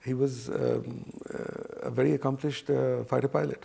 he was a very accomplished fighter pilot.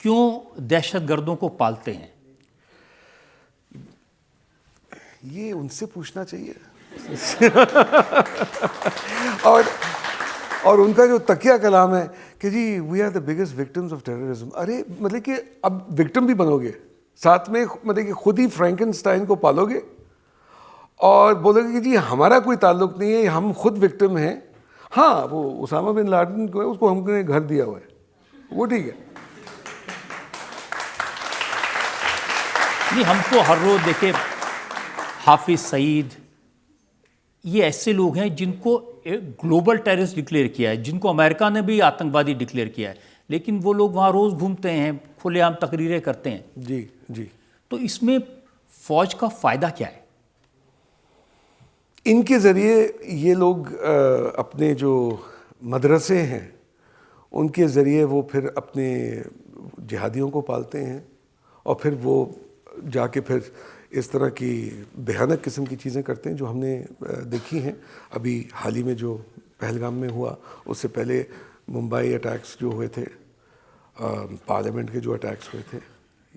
کیوں دہشت گردوں کو پالتے ہیں؟ یہ ان سے پوچھنا چاہیے. اور ان کا جو تکیہ کلام ہے کہ جی we are the biggest victims of terrorism. ارے مطلب کہ اب وکٹم بھی بنو گے, ساتھ میں مطلب کہ خود ہی فرینکنسٹائن کو پالو گے اور بولو گے کہ جی ہمارا کوئی تعلق نہیں ہے, ہم خود وکٹم ہیں. ہاں وہ اسامہ بن لادن کو ہے, اس کو ہم نے گھر دیا ہوا ہے, وہ ٹھیک ہے. نہیں, ہم کو ہر روز دیکھے حافظ سعید, یہ ایسے لوگ ہیں جن کو گلوبل ٹیررسٹ ڈکلیئر کیا ہے, جن کو امریکہ نے بھی آتنکوادی ڈکلیئر کیا ہے, لیکن وہ لوگ وہاں روز گھومتے ہیں, کھلے عام تقریریں کرتے ہیں. جی جی. تو اس میں فوج کا فائدہ کیا ہے؟ ان کے ذریعے یہ لوگ اپنے جو مدرسے ہیں ان کے ذریعے وہ پھر اپنے جہادیوں کو پالتے ہیں, اور پھر وہ جا کے پھر اس طرح کی بھیانک قسم کی چیزیں کرتے ہیں جو ہم نے دیکھی ہیں. ابھی حال ہی میں جو پہلگام میں ہوا, اس سے پہلے ممبئی اٹیکس جو ہوئے تھے, پارلیمنٹ کے جو اٹیکس ہوئے تھے,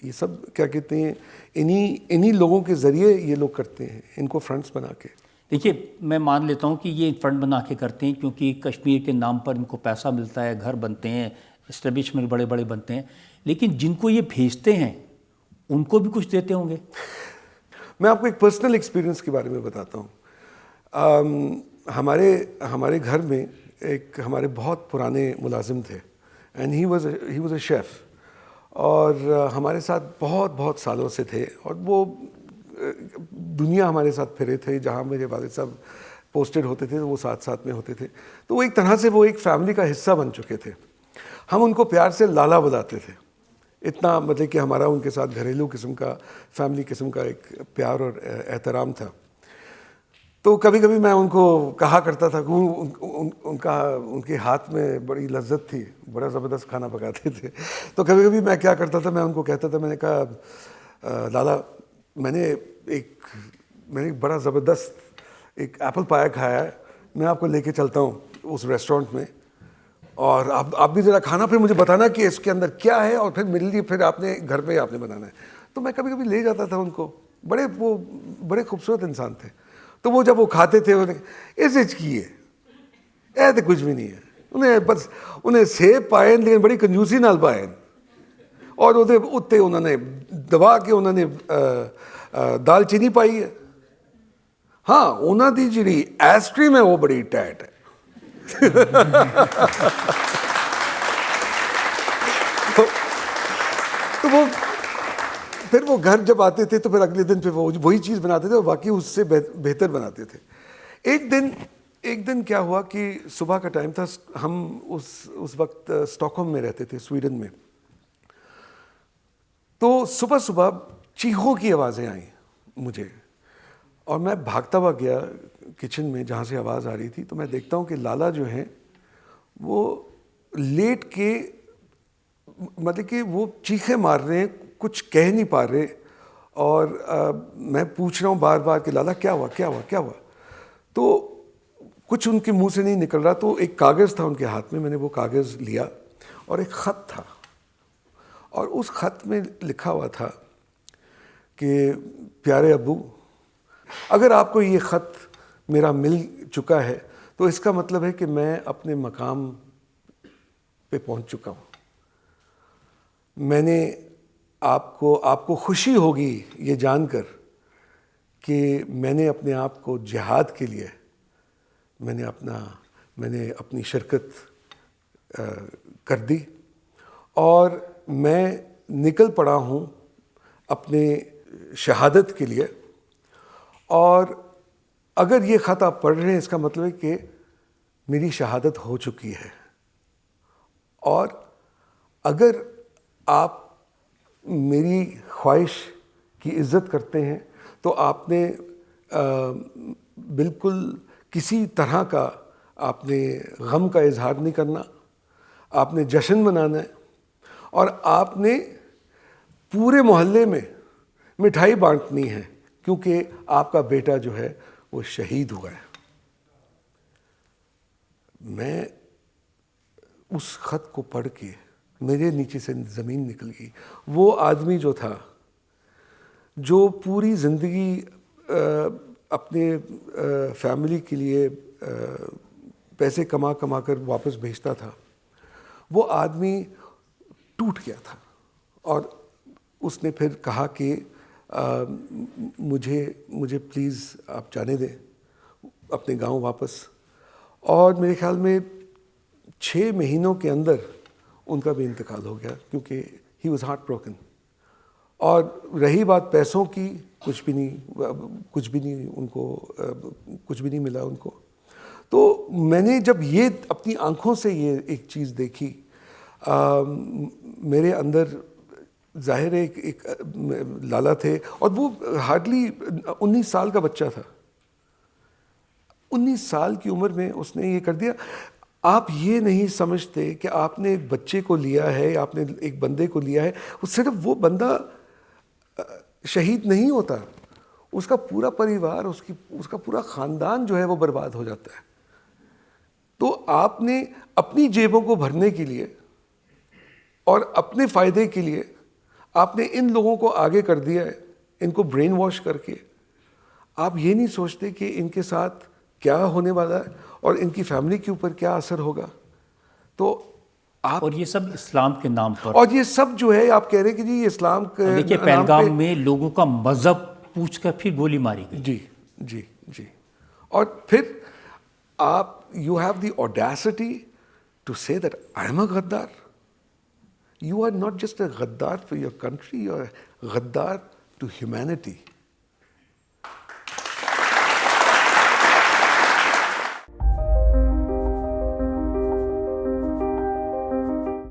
یہ سب کیا کہتے ہیں انہی لوگوں کے ذریعے یہ لوگ کرتے ہیں, ان کو فرنٹس بنا کے. دیکھیے, میں مان لیتا ہوں کہ یہ فرنٹ بنا کے کرتے ہیں کیونکہ کشمیر کے نام پر ان کو پیسہ ملتا ہے, گھر بنتے ہیں, اسٹیبلشمنٹ بڑے بڑے بنتے ہیں, لیکن جن کو یہ بھیجتے ہیں ان کو بھی کچھ دیتے ہوں گے. میں آپ کو ایک پرسنل ایکسپیرینس کے بارے میں بتاتا ہوں. ہمارے گھر میں ایک ہمارے بہت پرانے ملازم تھے, and he was a chef, اور ہمارے ساتھ بہت سالوں سے تھے, اور وہ دنیا ہمارے ساتھ پھرے تھے. جہاں میرے والد صاحب پوسٹڈ ہوتے تھے وہ ساتھ میں ہوتے تھے, تو وہ ایک طرح سے وہ ایک فیملی کا حصہ بن چکے تھے. ہم ان کو پیار سے لالا بلاتے تھے. اتنا مطلب کہ ہمارا ان کے ساتھ گھریلو قسم کا, فیملی قسم کا ایک پیار اور احترام تھا. تو کبھی کبھی میں ان کو کہا کرتا تھا کہ ان کے ہاتھ میں بڑی لذت تھی, بڑا زبردست کھانا پکاتے تھے. تو کبھی کبھی میں کیا کرتا تھا, میں ان کو کہتا تھا, میں نے کہا لالا میں نے ایک بڑا زبردست ایک ایپل پایا کھایا ہے, میں آپ کو لے کے چلتا ہوں اس ریسٹورنٹ میں, اور آپ بھی ذرا کھانا پھر مجھے بتانا کہ اس کے اندر کیا ہے, اور پھر میرے لیے پھر آپ نے گھر پہ آپ نے بنانا ہے. تو میں کبھی کبھی لے جاتا تھا ان کو. وہ بڑے خوبصورت انسان تھے. تو وہ جب وہ کھاتے تھے ایسے کیے ایسے کچھ بھی نہیں ہے, انہیں سیب پائے لیکن بڑی کنجوسی نال پائے, اور اتنے انہوں نے دبا کے انہوں نے دال چینی پائی ہے. ہاں انہوں دی جڑی آئس کریم ہے وہ بڑی ٹائٹ ہے. تو وہ پھر وہ گھر جب آتے تھے تو پھر اگلے دن پھر وہی چیز بناتے تھے, اور واقعی اس سے بہتر بناتے تھے. ایک دن کیا ہوا کہ صبح کا ٹائم تھا, ہم اس وقت اسٹاک ہوم میں رہتے تھے, سویڈن میں. تو صبح چیخوں کی آوازیں آئیں مجھے, اور میں بھاگتا ہوا گیا کچن میں جہاں سے آواز آ رہی تھی. تو میں دیکھتا ہوں کہ لالا جو ہیں وہ لیٹ کے مطلب کہ وہ چیخیں مار رہے ہیں, کچھ کہہ نہیں پا رہے, اور میں پوچھ رہا ہوں بار بار کہ لالا کیا ہوا. تو کچھ ان کے منہ سے نہیں نکل رہا. تو ایک کاغذ تھا ان کے ہاتھ میں, میں نے وہ کاغذ لیا, اور ایک خط تھا, اور اس خط میں لکھا ہوا تھا کہ پیارے ابو, اگر آپ کو یہ خط میرا مل چکا ہے تو اس کا مطلب ہے کہ میں اپنے مقام پہ پہنچ چکا ہوں. میں نے آپ کو خوشی ہوگی یہ جان کر کہ میں نے اپنے آپ کو جہاد کے لیے میں نے اپنی شرکت کر دی, اور میں نکل پڑا ہوں اپنے شہادت کے لیے. اور اگر یہ خط آپ پڑھ رہے ہیں اس کا مطلب ہے کہ میری شہادت ہو چکی ہے, اور اگر آپ میری خواہش کی عزت کرتے ہیں تو آپ نے بالکل کسی طرح کا آپ نے غم کا اظہار نہیں کرنا, آپ نے جشن منانا ہے, اور آپ نے پورے محلے میں مٹھائی بانٹنی ہے کیونکہ آپ کا بیٹا جو ہے وہ شہید ہوا ہے. میں اس خط کو پڑھ کے میرے نیچے سے زمین نکل گئی. وہ آدمی جو تھا جو پوری زندگی اپنے فیملی کے لیے پیسے کما کما کر واپس بھیجتا تھا, وہ آدمی ٹوٹ گیا تھا. اور اس نے پھر کہا کہ مجھے پلیز آپ جانے دیں اپنے گاؤں واپس. اور میرے خیال میں 6 مہینوں کے اندر ان کا بھی انتقال ہو گیا, کیونکہ ہی واز ہارٹ بروکن. اور رہی بات پیسوں کی, کچھ بھی نہیں ان کو, کچھ بھی نہیں ملا ان کو. تو میں نے جب یہ اپنی آنکھوں سے یہ ایک چیز دیکھی, میرے اندر ظاہر ایک لالا تھے, اور وہ ہارڈلی 19 سال کا بچہ تھا. 19 سال کی عمر میں اس نے یہ کر دیا. آپ یہ نہیں سمجھتے کہ آپ نے ایک بچے کو لیا ہے, آپ نے ایک بندے کو لیا ہے, صرف وہ بندہ شہید نہیں ہوتا, اس کا پورا پریوار, اس کا پورا خاندان جو ہے وہ برباد ہو جاتا ہے. تو آپ نے اپنی جیبوں کو بھرنے کے لیے اور اپنے فائدے کے لیے آپ نے ان لوگوں کو آگے کر دیا ہے, ان کو برین واش کر کے. آپ یہ نہیں سوچتے کہ ان کے ساتھ کیا ہونے والا ہے اور ان کی فیملی کے اوپر کیا اثر ہوگا. تو آپ, اور یہ سب اسلام کے نام پر. اور یہ سب جو ہے آپ کہہ رہے ہیں کہ جی یہ اسلام کے دیکھیے پہلگام میں لوگوں کا مذہب پوچھ کر پھر گولی ماری گئی. جی. اور پھر آپ, you have the audacity to say that I am a غدار. You are not just a غدار for your country, you are a غدار to humanity.